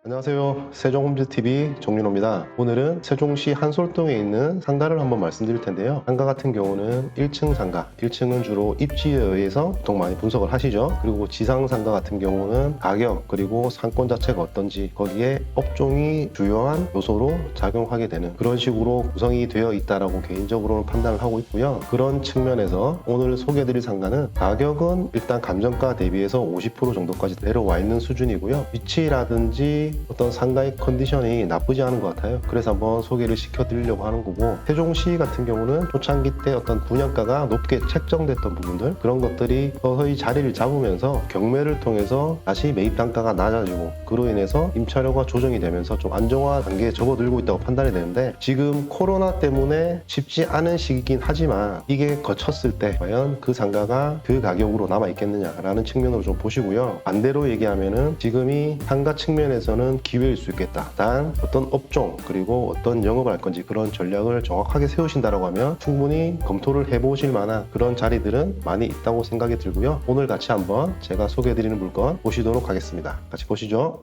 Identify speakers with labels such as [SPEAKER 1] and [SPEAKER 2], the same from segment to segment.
[SPEAKER 1] 안녕하세요. 세종홈즈TV 정윤호입니다. 오늘은 세종시 한솔동에 있는 상가를 한번 말씀드릴 텐데요. 상가 같은 경우는 1층 상가, 1층은 주로 입지에 의해서 보통 많이 분석을 하시죠. 그리고 지상 상가 같은 경우는 가격 그리고 상권 자체가 어떤지 거기에 업종이 주요한 요소로 작용하게 되는 그런 식으로 구성이 되어 있다라고 개인적으로는 판단을 하고 있고요. 그런 측면에서 오늘 소개해드릴 상가는 가격은 일단 감정가 대비해서 50% 정도까지 내려와 있는 수준이고요. 위치라든지 어떤 상가의 컨디션이 나쁘지 않은 것 같아요. 그래서 한번 소개를 시켜드리려고 하는 거고, 세종시 같은 경우는 초창기 때 어떤 분양가가 높게 책정됐던 부분들, 그런 것들이 서서히 자리를 잡으면서 경매를 통해서 다시 매입 단가가 낮아지고, 그로 인해서 임차료가 조정이 되면서 좀 안정화 단계에 접어들고 있다고 판단이 되는데, 지금 코로나 때문에 쉽지 않은 시기긴 하지만 이게 거쳤을 때 과연 그 상가가 그 가격으로 남아 있겠느냐라는 측면으로 좀 보시고요. 반대로 얘기하면은 지금이 상가 측면에서는 기회일 수 있겠다. 단 어떤 업종 그리고 어떤 영업을 할 건지 그런 전략을 정확하게 세우신다라고 하면 충분히 검토를 해보실 만한 그런 자리들은 많이 있다고 생각이 들고요. 오늘 같이 한번 제가 소개해드리는 물건 보시도록 하겠습니다. 같이 보시죠.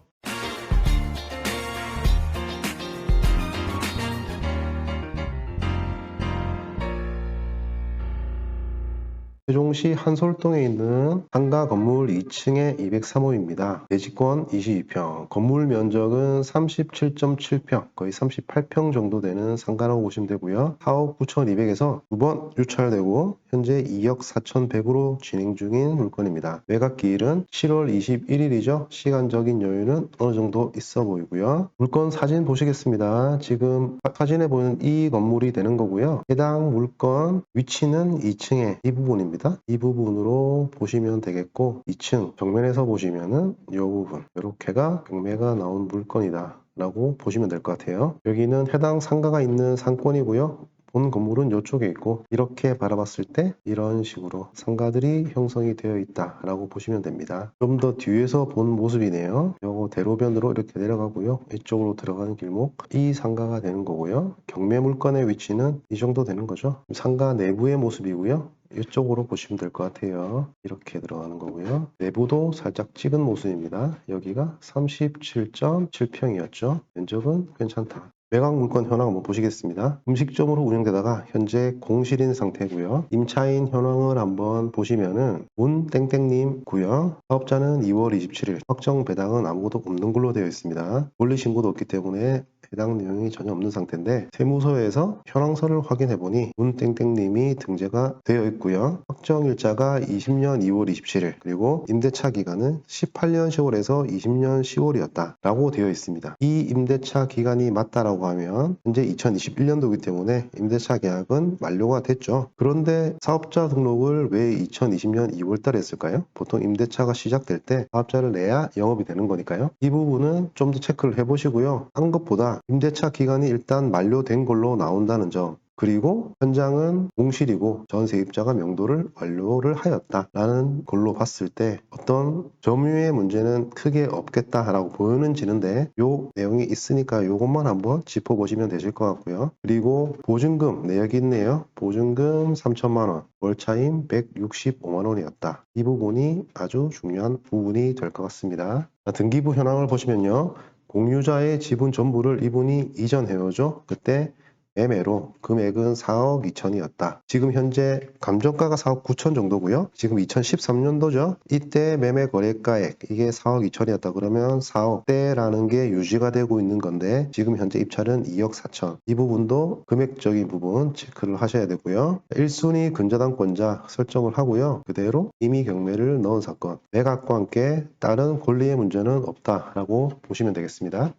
[SPEAKER 1] 세종시 한솔동에 있는 상가 건물 2층에 203호입니다. 대지권 22평, 건물 면적은 37.7평, 거의 38평 정도 되는 상가라고 보시면 되고요. 4억 9,200에서 두 번 유찰되고 현재 2억 4,100으로 진행 중인 물건입니다. 매각기일은 7월 21일이죠. 시간적인 여유는 어느 정도 있어 보이고요. 물건 사진 보시겠습니다. 지금 사진에 보이는 이 건물이 되는 거고요. 해당 물건 위치는 2층에 이 부분입니다. 이 부분으로 보시면 되겠고, 2층 정면에서 보시면은 이 부분, 이렇게가 경매가 나온 물건이다 라고 보시면 될 것 같아요. 여기는 해당 상가가 있는 상권이고요. 본 건물은 이쪽에 있고, 이렇게 바라봤을 때 이런 식으로 상가들이 형성이 되어 있다라고 보시면 됩니다. 좀 더 뒤에서 본 모습이네요. 요거 대로변으로 이렇게 내려가고요. 이쪽으로 들어가는 길목, 이 상가가 되는 거고요. 경매 물건의 위치는 이 정도 되는 거죠. 상가 내부의 모습이고요. 이쪽으로 보시면 될 것 같아요. 이렇게 들어가는 거고요. 내부도 살짝 찍은 모습입니다. 여기가 37.7평이었죠. 면적은 괜찮다. 매각 물건 현황 한번 보시겠습니다. 음식점으로 운영되다가 현재 공실인 상태고요. 임차인 현황을 한번 보시면은 문땡땡님 구요. 사업자는 2월 27일, 확정 배당은 아무것도 없는 걸로 되어 있습니다. 권리 신고도 없기 때문에 해당 내용이 전혀 없는 상태인데, 세무서에서 현황서를 확인해 보니 문땡땡님이 등재가 되어 있고요. 확정 일자가 20년 2월 27일, 그리고 임대차 기간은 18년 10월에서 20년 10월이었다 라고 되어 있습니다. 이 임대차 기간이 맞다라고 하면 현재 2021년도이기 때문에 임대차 계약은 만료가 됐죠. 그런데 사업자 등록을 왜 2020년 2월 달에 했을까요? 보통 임대차가 시작될 때 사업자를 내야 영업이 되는 거니까요. 이 부분은 좀 더 체크를 해보시고요. 한 것보다 임대차 기간이 일단 만료된 걸로 나온다는 점, 그리고 현장은 공실이고 전 세입자가 명도를 완료를 하였다라는 걸로 봤을 때 어떤 점유의 문제는 크게 없겠다라고 보여지는데, 요 내용이 있으니까 요것만 한번 짚어보시면 되실 것 같고요. 그리고 보증금 내역이 있네요. 보증금 3천만 원, 월차임 165만 원이었다. 이 부분이 아주 중요한 부분이 될 것 같습니다. 등기부 현황을 보시면요. 공유자의 지분 전부를 이분이 이전해오죠. 그때 매매로 금액은 4억 2천이었다. 지금 현재 감정가가 4억 9천 정도고요. 지금 2013년도죠. 이때 매매 거래가액 이게 4억 2천이었다. 그러면 4억대라는 게 유지가 되고 있는 건데, 지금 현재 입찰은 2억 4천. 이 부분도 금액적인 부분 체크를 하셔야 되고요. 1순위 근저당권자 설정을 하고요. 그대로 임의 경매를 넣은 사건, 매각과 함께 다른 권리의 문제는 없다라고 보시면 되겠습니다.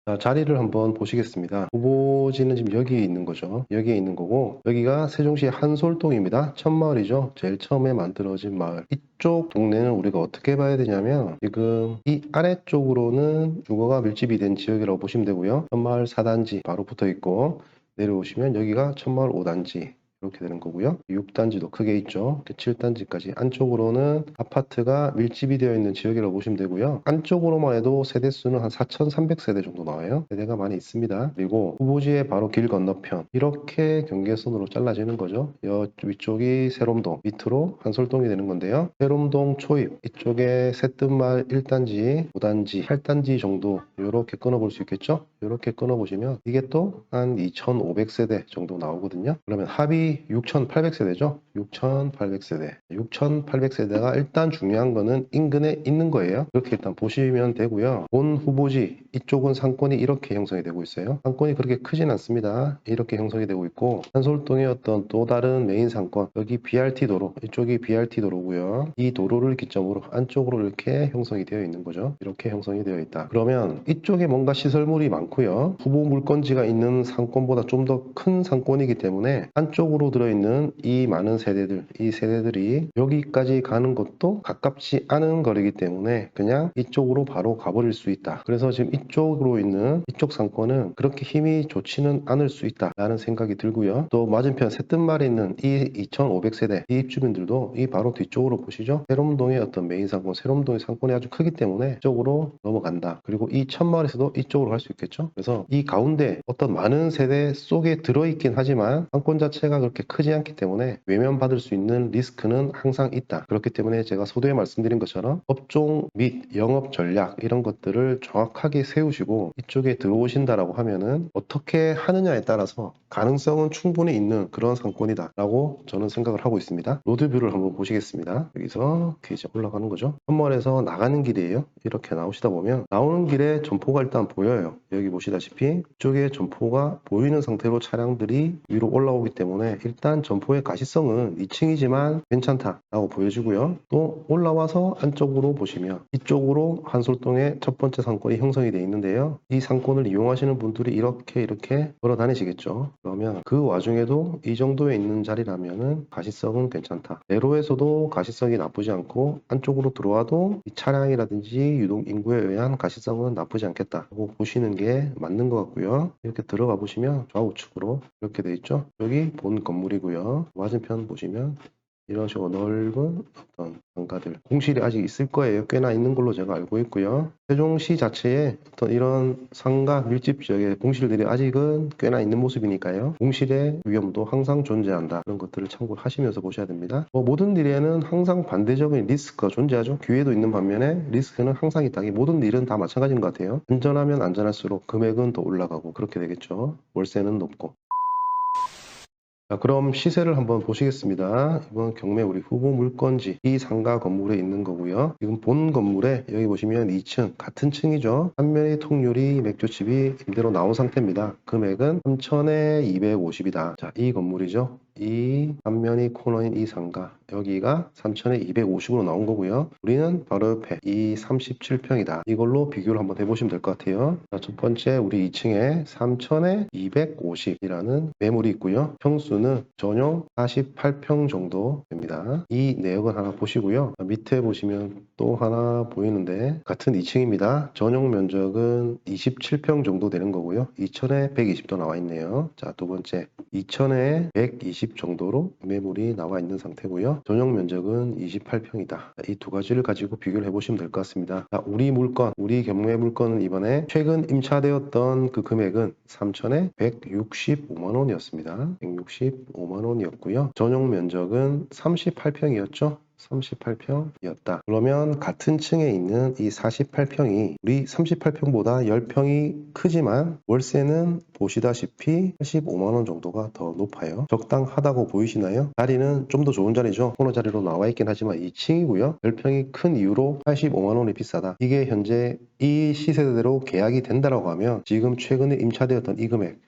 [SPEAKER 1] 자, 자리를 한번 보시겠습니다. 후보지는 지금 여기에 있는 거죠. 여기에 있는 거고, 여기가 세종시 한솔동입니다. 첫 마을이죠. 제일 처음에 만들어진 마을. 이쪽 동네는 우리가 어떻게 봐야 되냐면, 지금 이 아래쪽으로는 주거가 밀집이 된 지역이라고 보시면 되고요. 첫마을 4단지 바로 붙어 있고, 내려오시면 여기가 첫마을 5단지 이렇게 되는 거고요. 6단지도 크게 있죠. 7단지까지 안쪽으로는 아파트가 밀집이 되어 있는 지역이라고 보시면 되고요. 안쪽으로만 해도 세대수는 한 4,300세대 정도 나와요. 세대가 많이 있습니다. 그리고 후보지의 바로 길 건너편 이렇게 경계선으로 잘라지는 거죠. 위쪽이 세롬동, 밑으로 한솔동이 되는 건데요. 세롬동 초입 이쪽에 새뜸마을 1단지, 5단지, 8단지 정도 이렇게 끊어볼 수 있겠죠. 이렇게 끊어보시면 이게 또 한 2,500세대 정도 나오거든요. 그러면 합이 6,800세대죠. 6,800세대. 6,800세대가 일단 중요한 거는 인근에 있는 거예요. 그렇게 일단 보시면 되고요. 본 후보지 이쪽은 상권이 이렇게 형성이 되고 있어요. 상권이 그렇게 크진 않습니다. 이렇게 형성이 되고 있고 한솔동의 어떤 또 다른 메인 상권 여기 BRT 도로 이쪽이 BRT 도로고요. 이 도로를 기점으로 안쪽으로 이렇게 형성이 되어 있는 거죠. 이렇게 형성이 되어 있다. 그러면 이쪽에 뭔가 시설물이 많고요. 후보 물건지가 있는 상권보다 좀 더 큰 상권이기 때문에 안쪽으로 들어있는 이 많은 세대들 이 세대들이 여기까지 가는 것도 가깝지 않은 거리이기 때문에 그냥 이쪽으로 바로 가버릴 수 있다. 그래서 지금 이쪽으로 있는 이쪽 상권은 그렇게 힘이 좋지는 않을 수 있다 라는 생각이 들고요. 또 맞은편 새뜸말에 있는 이 2,500세대 이 입주민들도 이 바로 뒤쪽으로 보시죠. 세롬동의 어떤 메인 상권 세롬동의 상권이 아주 크기 때문에 이쪽으로 넘어간다. 그리고 이 천마을에서도 이쪽으로 갈 수 있겠죠. 그래서 이 가운데 어떤 많은 세대 속에 들어있긴 하지만 상권 자체가 그렇게 크지 않기 때문에 외면받을 수 있는 리스크는 항상 있다. 그렇기 때문에 제가 서두에 말씀드린 것처럼 업종 및 영업 전략 이런 것들을 정확하게 세우시고 이쪽에 들어오신다라고 하면은 어떻게 하느냐에 따라서 가능성은 충분히 있는 그런 상권이다 라고 저는 생각을 하고 있습니다. 로드뷰를 한번 보시겠습니다. 여기서 이렇게 이제 올라가는 거죠. 선멀에서 나가는 길이에요. 이렇게 나오시다 보면 나오는 길에 점포가 일단 보여요. 여기 보시다시피 이쪽에 점포가 보이는 상태로 차량들이 위로 올라오기 때문에 일단 점포의 가시성은 2층이지만 괜찮다라고 보여지고요. 또 올라와서 안쪽으로 보시면 이쪽으로 한솔동의 첫 번째 상권이 형성이 되어 있는데요. 이 상권을 이용하시는 분들이 이렇게 걸어 다니시겠죠. 그러면 그 와중에도 이 정도에 있는 자리라면은 가시성은 괜찮다. 내로에서도 가시성이 나쁘지 않고 안쪽으로 들어와도 이 차량이라든지 유동 인구에 의한 가시성은 나쁘지 않겠다고 보시는 게 맞는 것 같고요. 이렇게 들어가 보시면 좌우측으로 이렇게 돼 있죠. 여기 본 건물이고요. 맞은편 보시면 이런 식으로 넓은 어떤 상가들 공실이 아직 있을 거예요. 꽤나 있는 걸로 제가 알고 있고요. 세종시 자체에 어떤 이런 상가 밀집 지역에 공실들이 아직은 꽤나 있는 모습이니까요. 공실의 위험도 항상 존재한다. 그런 것들을 참고를 하시면서 보셔야 됩니다. 모든 일에는 항상 반대적인 리스크가 존재하죠. 기회도 있는 반면에 리스크는 항상 있다. 모든 일은 다 마찬가지인 것 같아요. 안전하면 안전할수록 금액은 더 올라가고 그렇게 되겠죠. 월세는 높고. 자, 그럼 시세를 한번 보시겠습니다. 이번 경매 우리 후보 물건지 이 상가 건물에 있는 거고요. 지금 본 건물에 여기 보시면 2층 같은 층이죠. 한면이 통유리 맥주집이 임대로 나온 상태입니다. 금액은 3천에 250이다. 자, 이 건물이죠. 이 앞면이 코너인 이 상가 여기가 3천에 250으로 나온 거고요. 우리는 바로 옆에 이 37평이다. 이걸로 비교를 한번 해보시면 될 것 같아요. 자, 첫 번째 우리 2층에 3천에 250이라는 매물이 있고요. 평수는 전용 48평 정도 됩니다. 이 내역은 하나 보시고요. 밑에 보시면 또 하나 보이는데 같은 2층입니다. 전용 면적은 27평 정도 되는 거고요. 2천에 120도 나와 있네요. 자, 두 번째 2천에 120 정도로 매물이 나와 있는 상태고요. 전용 면적은 28평이다. 이 두 가지를 가지고 비교를 해보시면 될 것 같습니다. 자, 우리 물건, 우리 경매 물건은 이번에 최근 임차되었던 그 금액은 3천에 165만 원이었습니다. 165만 원이었고요. 전용 면적은 38평이었죠. 38평이었다. 그러면 같은 층에 있는 이 48평이 우리 38평보다 10평이 크지만 월세는 보시다시피 85만원 정도가 더 높아요. 적당하다고 보이시나요? 자리는 좀 더 좋은 자리죠. 코너 자리로 나와 있긴 하지만 2층이고요. 10평이 큰 이유로 85만원이 비싸다. 이게 현재 이 시세대로 계약이 된다라고 하면 지금 최근에 임차되었던 이 금액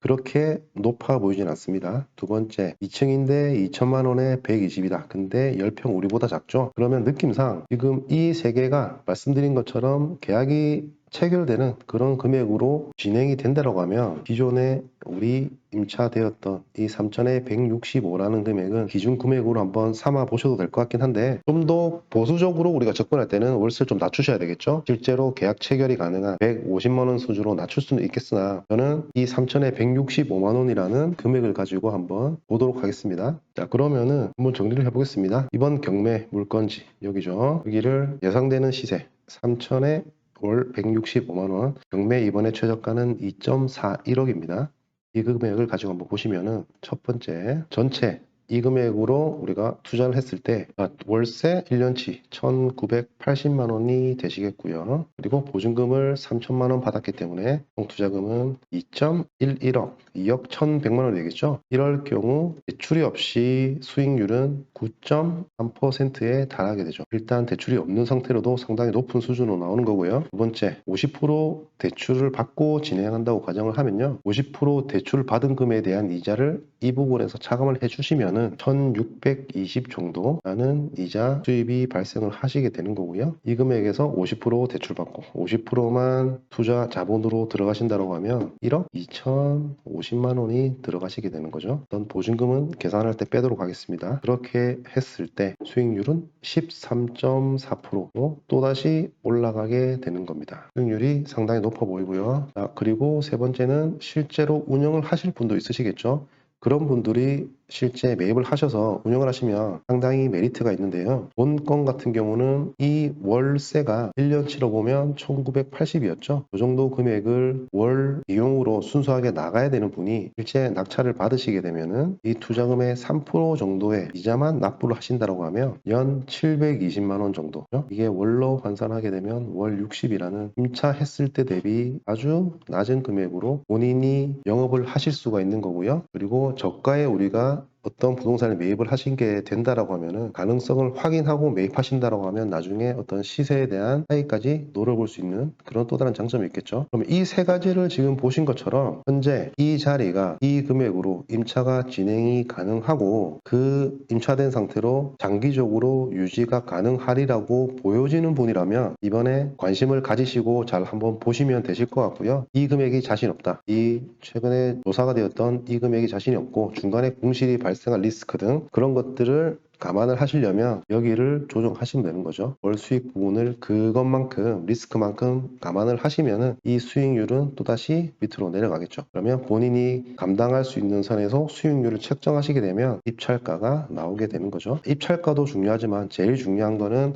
[SPEAKER 1] 그렇게 높아 보이진 않습니다. 두 번째, 2층인데 2천만 원에 120이다. 근데 10평 우리보다 작죠? 그러면 느낌상 지금 이 세 개가 말씀드린 것처럼 계약이 체결되는 그런 금액으로 진행이 된다고 하면 기존에 우리 임차되었던 이 3,165라는 금액은 기준 금액으로 한번 삼아 보셔도 될 것 같긴 한데, 좀 더 보수적으로 우리가 접근할 때는 월세를 좀 낮추셔야 되겠죠. 실제로 계약 체결이 가능한 150만 원 수준으로 낮출 수는 있겠으나 저는 이 3,165만 원이라는 금액을 가지고 한번 보도록 하겠습니다. 자, 그러면은 한번 정리를 해보겠습니다. 이번 경매 물건지 여기죠. 여기를 예상되는 시세 3,000에 월 165만 원, 경매 이번에 최저가는 2.41억입니다. 이 금액을 가지고 한번 보시면은 첫 번째 전체 이 금액으로 우리가 투자를 했을 때 월세 1년치 1,980만 원이 되시겠고요. 그리고 보증금을 3천만 원 받았기 때문에 총 투자금은 2.11억, 2억 1,100만 원이 되겠죠. 이럴 경우 대출이 없이 수익률은 9.3%에 달하게 되죠. 일단 대출이 없는 상태로도 상당히 높은 수준으로 나오는 거고요. 두 번째, 50% 대출을 받고 진행한다고 가정을 하면요. 50% 대출을 받은 금에 대한 이자를 이 부분에서 차감을 해주시면은 1,620 정도라는 이자 수입이 발생을 하시게 되는 거고요. 이 금액에서 50% 대출받고 50%만 투자 자본으로 들어가신다고 하면 1억 2,050만 원이 들어가시게 되는 거죠. 어떤 보증금은 계산할 때 빼도록 하겠습니다. 그렇게 했을 때 수익률은 13.4%로 또다시 올라가게 되는 겁니다. 수익률이 상당히 높아 보이고요. 자, 그리고 세 번째는 실제로 운영을 하실 분도 있으시겠죠. 그런 분들이 실제 매입을 하셔서 운영을 하시면 상당히 메리트가 있는데요. 본건 같은 경우는 이 월세가 1년치로 보면 1980이었죠. 이 정도 금액을 월 비용으로 순수하게 나가야 되는 분이 실제 낙찰을 받으시게 되면은 이 투자금의 3% 정도의 이자만 납부를 하신다고 하면 연 720만 원 정도. 이게 월로 환산하게 되면 월 60이라는 임차했을 때 대비 아주 낮은 금액으로 본인이 영업을 하실 수가 있는 거고요. 그리고 저가에 우리가 어떤 부동산을 매입을 하신 게 된다라고 하면은 가능성을 확인하고 매입하신다라고 하면 나중에 어떤 시세에 대한 차이까지 노려볼 수 있는 그런 또 다른 장점이 있겠죠. 그럼 이 세 가지를 지금 보신 것처럼 현재 이 자리가 이 금액으로 임차가 진행이 가능하고 그 임차된 상태로 장기적으로 유지가 가능하리라고 보여지는 분이라면 이번에 관심을 가지시고 잘 한번 보시면 되실 것 같고요. 이 금액이 자신 없다. 이 최근에 조사가 되었던 이 금액이 자신이 없고 중간에 공실이 발생할 리스크 등 그런 것들을 감안을 하시려면 여기를 조정하시면 되는 거죠. 월 수익 부분을 그것만큼 리스크만큼 감안을 하시면은 이 수익률은 또다시 밑으로 내려가겠죠. 그러면 본인이 감당할 수 있는 선에서 수익률을 책정하시게 되면 입찰가가 나오게 되는 거죠. 입찰가도 중요하지만 제일 중요한 거는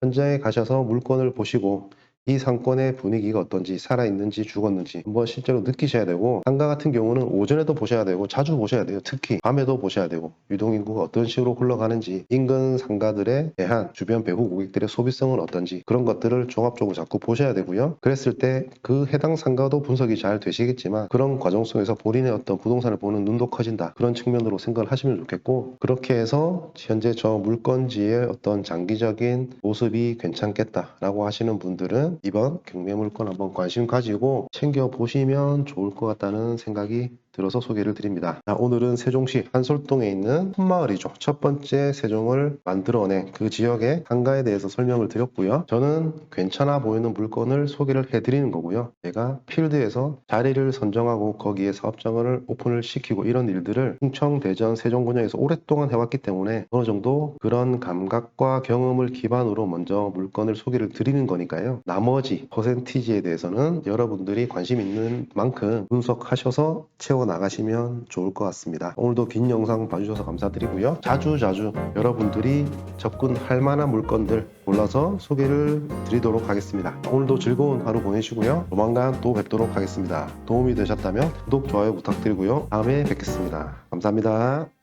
[SPEAKER 1] 현장에 가셔서 물건을 보시고 이 상권의 분위기가 어떤지, 살아있는지 죽었는지 한번 실제로 느끼셔야 되고, 상가 같은 경우는 오전에도 보셔야 되고 자주 보셔야 돼요. 특히 밤에도 보셔야 되고, 유동인구가 어떤 식으로 흘러가는지, 인근 상가들에 대한 주변 배후 고객들의 소비성은 어떤지, 그런 것들을 종합적으로 자꾸 보셔야 되고요. 그랬을 때 그 해당 상가도 분석이 잘 되시겠지만 그런 과정 속에서 본인의 어떤 부동산을 보는 눈도 커진다, 그런 측면으로 생각을 하시면 좋겠고, 그렇게 해서 현재 저 물건지의 어떤 장기적인 모습이 괜찮겠다라고 하시는 분들은 이번 경매 물건 한번 관심 가지고 챙겨보시면 좋을 것 같다는 생각이 들어서 소개를 드립니다. 자, 오늘은 세종시 한솔동에 있는 촌마을이죠. 첫 번째 세종을 만들어낸 그 지역의 상가에 대해서 설명을 드렸고요. 저는 괜찮아 보이는 물건을 소개를 해드리는 거고요. 제가 필드에서 자리를 선정하고 거기에 사업장을 오픈을 시키고 이런 일들을 충청, 대전, 세종군역에서 오랫동안 해왔기 때문에 어느 정도 그런 감각과 경험을 기반으로 먼저 물건을 소개를 드리는 거니까요. 나머지 퍼센티지에 대해서는 여러분들이 관심 있는 만큼 분석하셔서 채워 나가시면 좋을 것 같습니다. 오늘도 긴 영상 봐주셔서 감사드리고요. 자주자주 여러분들이 접근할 만한 물건들 골라서 소개를 드리도록 하겠습니다. 오늘도 즐거운 하루 보내시고요. 조만간 또 뵙도록 하겠습니다. 도움이 되셨다면 구독, 좋아요 부탁드리고요. 다음에 뵙겠습니다. 감사합니다.